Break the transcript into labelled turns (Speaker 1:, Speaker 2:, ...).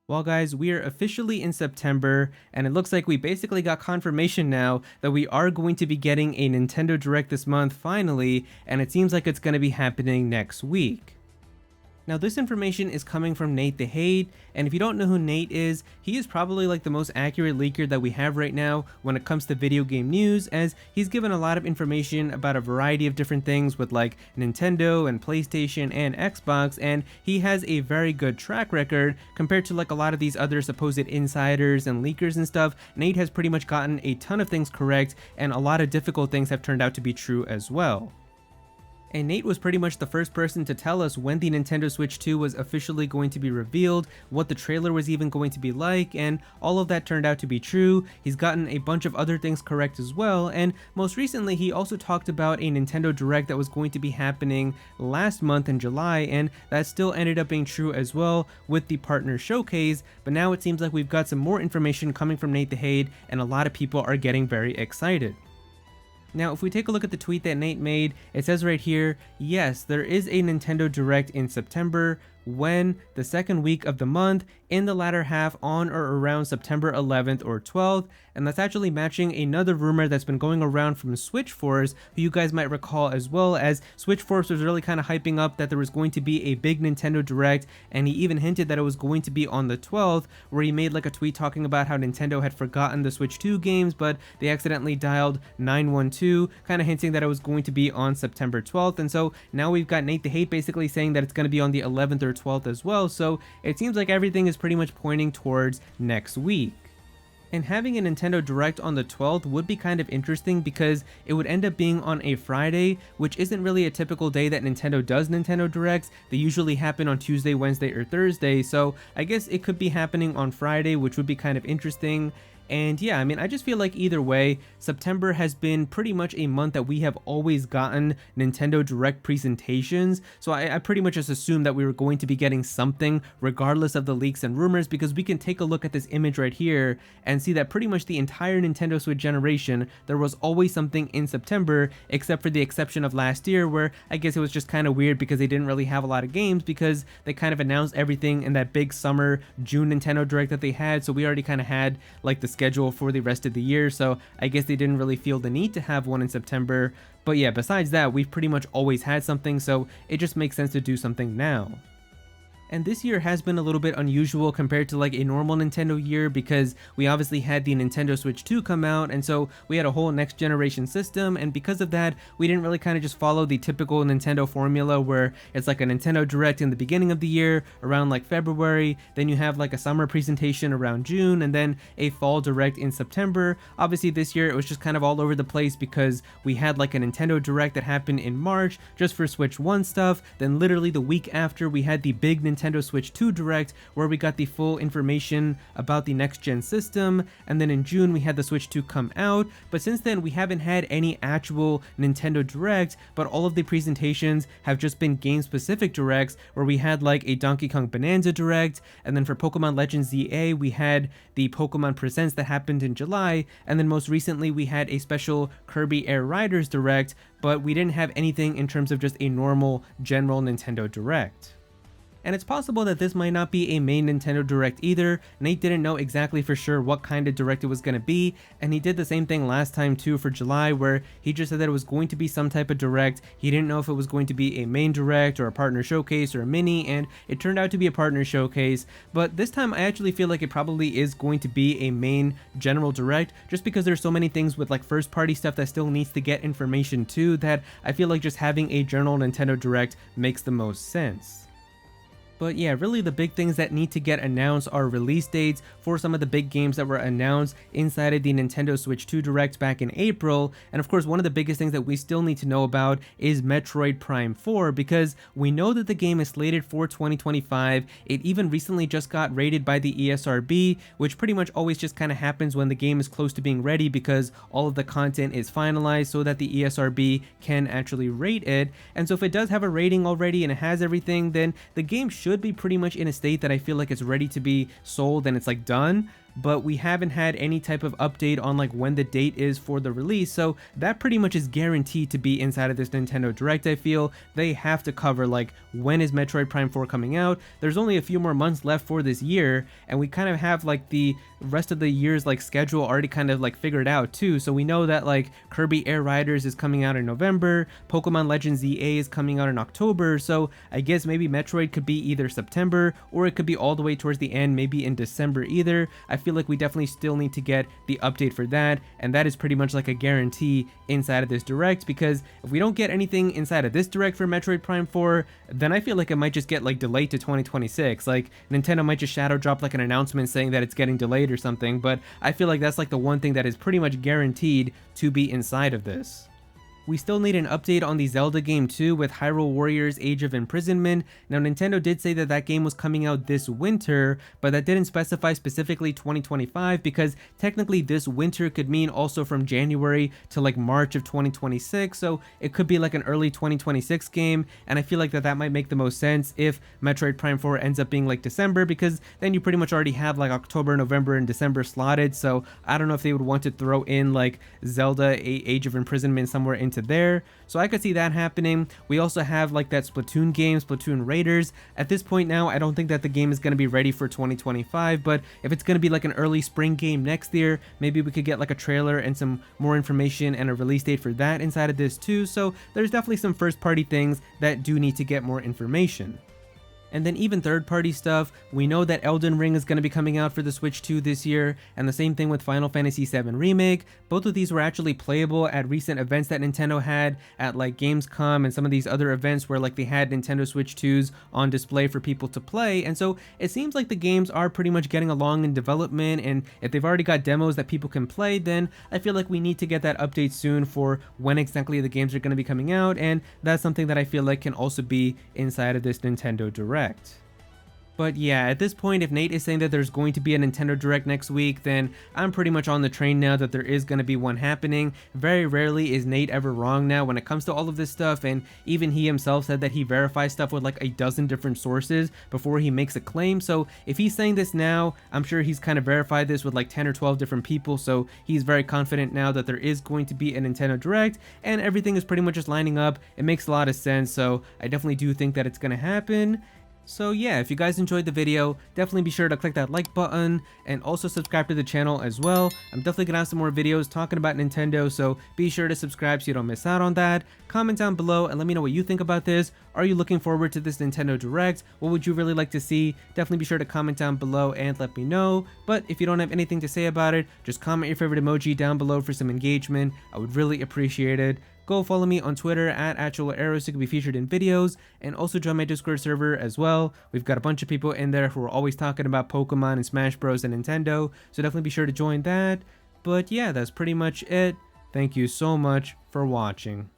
Speaker 1: Well, guys, we are officially in September, and it looks like we basically got confirmation now that we are going to be getting a Nintendo Direct this month finally, and it seems like it's going to be happening next week. Now, this information is coming from Nate the Hate, and if you don't know who Nate is, he is probably like the most accurate leaker that we have right now when it comes to video game news, as he's given a lot of information about a variety of different things with like Nintendo and PlayStation and Xbox, and he has a very good track record compared to like a lot of these other supposed insiders and leakers and stuff. Nate has pretty much gotten a ton of things correct, and a lot of difficult things have turned out to be true as well. And Nate was pretty much the first person to tell us when the Nintendo Switch 2 was officially going to be revealed, what the trailer was even going to be like, and all of that turned out to be true. He's gotten a bunch of other things correct as well, and most recently he also talked about a Nintendo Direct that was going to be happening last month in July, and that still ended up being true as well with the partner showcase, but now it seems like we've got some more information coming from Nate the Hate, and a lot of people are getting very excited. Now, if we take a look at the tweet that Nate made, it says right here, yes, there is a Nintendo Direct in September, when the second week of the month, in the latter half on or around September 11th or 12th, and that's actually matching another rumor that's been going around from Switchforce, who you guys might recall as well, as Switchforce was really kind of hyping up that there was going to be a big Nintendo Direct, and he even hinted that it was going to be on the 12th, where he made like a tweet talking about how Nintendo had forgotten the Switch 2 games, but they accidentally dialed 912, kind of hinting that it was going to be on September 12th, and so now we've got Nate the Hate basically saying that it's going to be on the 11th or 12th as well, so it seems like everything is pretty much pointing towards next week. And having a Nintendo Direct on the 12th would be kind of interesting because it would end up being on a Friday, which isn't really a typical day that Nintendo does Nintendo Directs. They usually happen on Tuesday, Wednesday, or Thursday, so I guess it could be happening on Friday, which would be kind of interesting. And yeah, I mean, I just feel like either way, September has been pretty much a month that we have always gotten Nintendo Direct presentations, so I pretty much just assumed that we were going to be getting something regardless of the leaks and rumors, because we can take a look at this image right here and see that pretty much the entire Nintendo Switch generation, there was always something in September, except for the exception of last year, where I guess it was just kind of weird because they didn't really have a lot of games because they kind of announced everything in that big summer June Nintendo Direct that they had, so we already kind of had like the schedule for the rest of the year, so I guess they didn't really feel the need to have one in September. But yeah, besides that, we've pretty much always had something, so it just makes sense to do something now. And this year has been a little bit unusual compared to like a normal Nintendo year, because we obviously had the Nintendo Switch 2 come out, and so we had a whole next generation system, and because of that, we didn't really kind of just follow the typical Nintendo formula where it's like a Nintendo Direct in the beginning of the year, around like February, then you have like a summer presentation around June, and then a fall Direct in September. Obviously this year it was just kind of all over the place because we had like a Nintendo Direct that happened in March just for Switch 1 stuff, then literally the week after we had the big Nintendo Switch 2 Direct where we got the full information about the next gen system, and then in June we had the Switch 2 come out, but since then we haven't had any actual Nintendo Direct, but all of the presentations have just been game specific Directs, where we had like a Donkey Kong Bonanza Direct, and then for Pokemon Legends ZA we had the Pokemon Presents that happened in July, and then most recently we had a special Kirby Air Riders Direct, but we didn't have anything in terms of just a normal general Nintendo Direct. And it's possible that this might not be a main Nintendo Direct either. Nate didn't know exactly for sure what kind of Direct it was going to be, and he did the same thing last time too for July, where he just said that it was going to be some type of Direct. He didn't know if it was going to be a main Direct or a partner showcase or a mini, and it turned out to be a partner showcase. But this time I actually feel like it probably is going to be a main general Direct, just because there's so many things with like first party stuff that still needs to get information too, that I feel like just having a general Nintendo Direct makes the most sense. But yeah, really the big things that need to get announced are release dates for some of the big games that were announced inside of the Nintendo Switch 2 Direct back in April. And of course, one of the biggest things that we still need to know about is Metroid Prime 4, because we know that the game is slated for 2025. It even recently just got rated by the ESRB, which pretty much always just kind of happens when the game is close to being ready, because all of the content is finalized so that the ESRB can actually rate it. And so if it does have a rating already and it has everything, then the game should be pretty much in a state that I feel like it's ready to be sold and it's like done. but we haven't had any type of update on like when the date is for the release, so that pretty much is guaranteed to be inside of this Nintendo Direct. I feel they have to cover like when is Metroid Prime 4 coming out. There's only a few more months left for this year, and we kind of have like the rest of the year's like schedule already kind of like figured out too. So we know that like Kirby Air Riders is coming out in November, Pokemon Legends ZA is coming out in October, so I guess maybe Metroid could be either September or it could be all the way towards the end, maybe in December either. I feel like we definitely still need to get the update for that, and that is pretty much like a guarantee inside of this Direct, because if we don't get anything inside of this Direct for Metroid Prime 4, then I feel like it might just get like delayed to 2026. Like Nintendo might just shadow drop like an announcement saying that it's getting delayed or something, but I feel like that's like the one thing that is pretty much guaranteed to be inside of this. We still need an update on the Zelda game too with Hyrule Warriors Age of Imprisonment. Now Nintendo did say that that game was coming out this winter, but that didn't specify specifically 2025, because technically this winter could mean also from January to like March of 2026, so it could be like an early 2026 game, and I feel like that might make the most sense if Metroid Prime 4 ends up being like December, because then you pretty much already have like October, November, and December slotted, so I don't know if they would want to throw in like Zelda Age of Imprisonment somewhere into there, so I could see that happening. We also have like that Splatoon game, Splatoon Raiders. At this point now, I don't think that the game is going to be ready for 2025, but if it's going to be like an early spring game next year, maybe we could get like a trailer and some more information and a release date for that inside of this too. So there's definitely some first party things that do need to get more information. And then even third-party stuff, we know that Elden Ring is going to be coming out for the Switch 2 this year, and the same thing with Final Fantasy VII Remake. Both of these were actually playable at recent events that Nintendo had at like Gamescom and some of these other events where like they had Nintendo Switch 2s on display for people to play, and so it seems like the games are pretty much getting along in development, and if they've already got demos that people can play, then I feel like we need to get that update soon for when exactly the games are going to be coming out, and that's something that I feel like can also be inside of this Nintendo Direct. But yeah, at this point, if Nate is saying that there's going to be a Nintendo Direct next week, then I'm pretty much on the train now that there is going to be one happening. Very rarely is Nate ever wrong now when it comes to all of this stuff, and even he himself said that he verifies stuff with like a dozen different sources before he makes a claim. So if he's saying this now, I'm sure he's kind of verified this with like 10 or 12 different people, so he's very confident now that there is going to be a Nintendo Direct, and everything is pretty much just lining up. It makes a lot of sense, so I definitely do think that it's going to happen. So yeah, if you guys enjoyed the video, definitely be sure to click that like button and also subscribe to the channel as well. I'm definitely gonna have some more videos talking about Nintendo, so be sure to subscribe so you don't miss out on that. Comment down below and let me know what you think about this. Are you looking forward to this Nintendo Direct? What would you really like to see? Definitely be sure to comment down below and let me know. But if you don't have anything to say about it, just comment your favorite emoji down below for some engagement. I would really appreciate it. Go follow me on Twitter at @Aero so you can be featured in videos, and also join my Discord server as well. We've got a bunch of people in there who are always talking about Pokemon and Smash Bros and Nintendo, so definitely be sure to join that. But yeah, that's pretty much it. Thank you so much for watching.